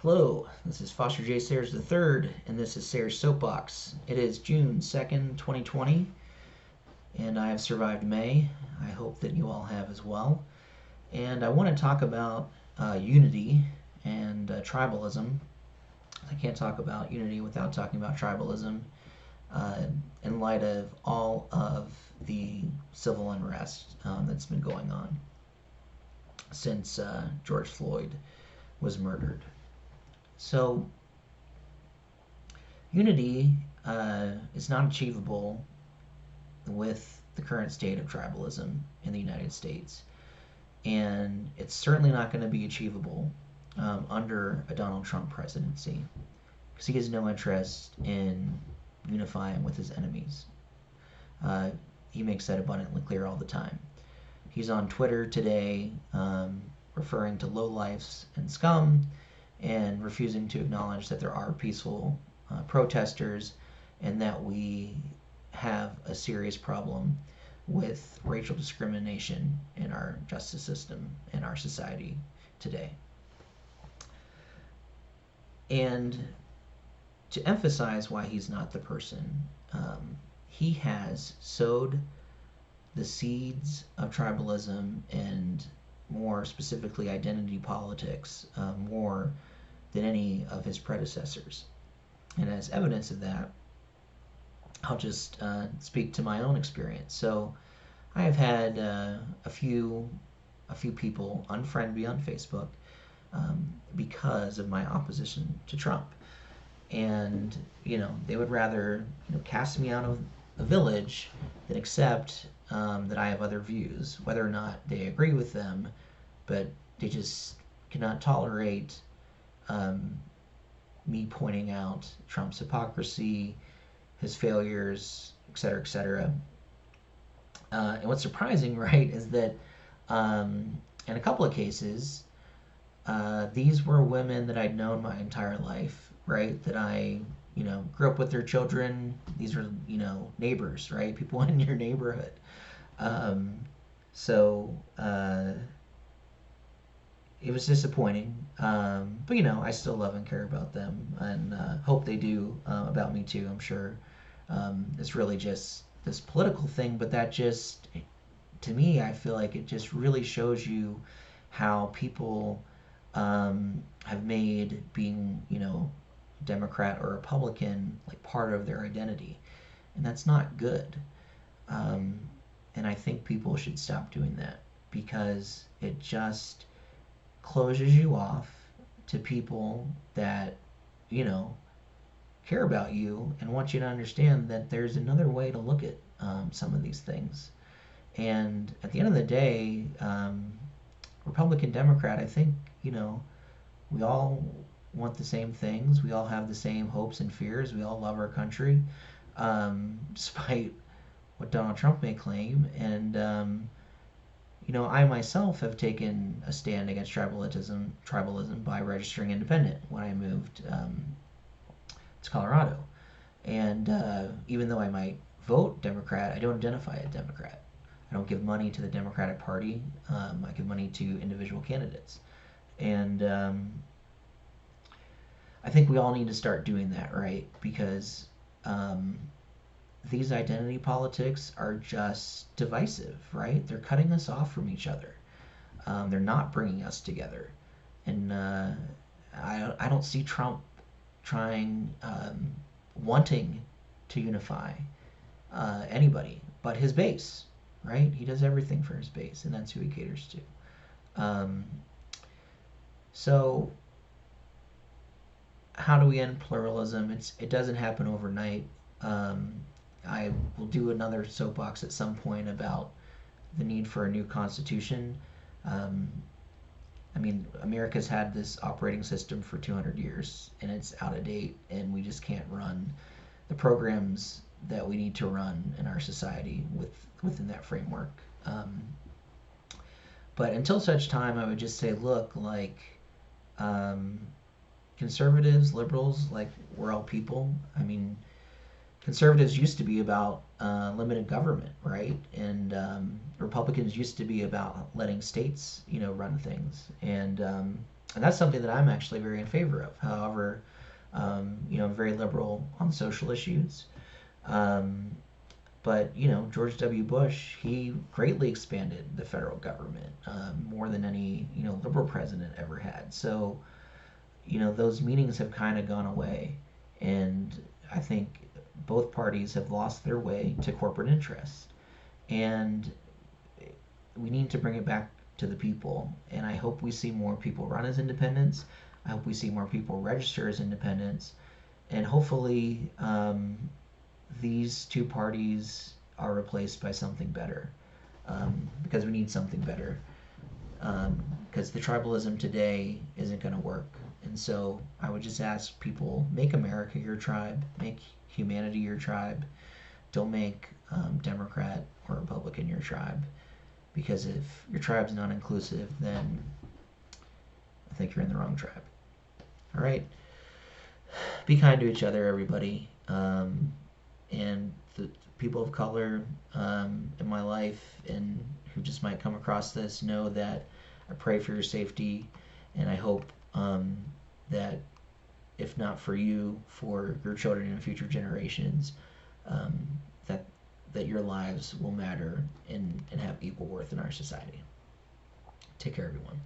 Hello, this is Foster J. Sayers III, and this is Sayers Soapbox. It is June 2nd, 2020, and I have survived May. I hope that you all have as well. And I want to talk about unity and tribalism. I can't talk about unity without talking about tribalism uh, in light of all of the civil unrest that's been going on since George Floyd was murdered. So, unity is not achievable with the current state of tribalism in the United States, and it's certainly not going to be achievable under a Donald Trump presidency because he has no interest in unifying with his enemies. Uh, he makes that abundantly clear all the time. He's on Twitter today referring to lowlifes and scum and refusing to acknowledge that there are peaceful protesters and that we have a serious problem with racial discrimination in our justice system in our society today. And to emphasize why he's not the person, he has sowed the seeds of tribalism and more specifically identity politics more than any of his predecessors. And as evidence of that, I'll just speak to my own experience. So I have had a few people unfriend me on Facebook because of my opposition to Trump, and they would rather cast me out of a village than accept that I have other views, whether or not they agree with them, but they just cannot tolerate um, me pointing out Trump's hypocrisy, his failures, et cetera, et cetera. And what's surprising, right, is that in a couple of cases, these were women that I'd known my entire life, right? That I, grew up with their children. These were, neighbors, right? People in your neighborhood. Um, so it was disappointing. But I still love and care about them, and hope they do about me too. I'm sure. It's really just this political thing, but that just, to me, I feel like it just really shows you how people have made being, Democrat or Republican like part of their identity, and that's not good. Um, and I think people should stop doing that because it just closes you off to people that, you know, care about you and want you to understand that there's another way to look at some of these things. And at the end of the day, Republican, Democrat, I think, we all want the same things. We all have the same hopes and fears. We all love our country, despite what Donald Trump may claim. And, I myself have taken a stand against tribalism by registering independent when I moved to Colorado. And even though I might vote Democrat, I don't identify as Democrat. I don't give money to the Democratic Party. I give money to individual candidates. And I think we all need to start doing that, right? Because these identity politics are just divisive, right? They're cutting us off from each other. They're not bringing us together. And I don't see Trump trying, wanting to unify anybody but his base, right? He does everything for his base, and that's who he caters to. So, how do we end pluralism? It doesn't happen overnight. Um, I will do another soapbox at some point about the need for a new constitution. Um, I mean, America's had this operating system for 200 years, and it's out of date, and we just can't run the programs that we need to run in our society within that framework. Um, but until such time, I would just say, look, like um, conservatives, liberals, like we're all people. I mean, conservatives used to be about limited government, right? And Republicans used to be about letting states, run things. And And that's something that I'm actually very in favor of. However, I'm very liberal on social issues. Um, but George W. Bush, he greatly expanded the federal government, more than any liberal president ever had. So those meetings have kind of gone away, and I think both parties have lost their way to corporate interests, and we need to bring it back to the people. And I hope we see more people run as independents. I hope we see more people register as independents, and hopefully these two parties are replaced by something better, because we need something better. Because the tribalism today isn't going to work. And so I would just ask people, make America your tribe, make humanity your tribe. Don't make Democrat or Republican your tribe. Because if your tribe's not inclusive, then I think you're in the wrong tribe. All right? Be kind to each other, everybody. And the people of color in my life and who just might come across this know that I pray for your safety, and I hope that if not for you, for your children and future generations, um, that your lives will matter and have equal worth in our society. Take care, everyone.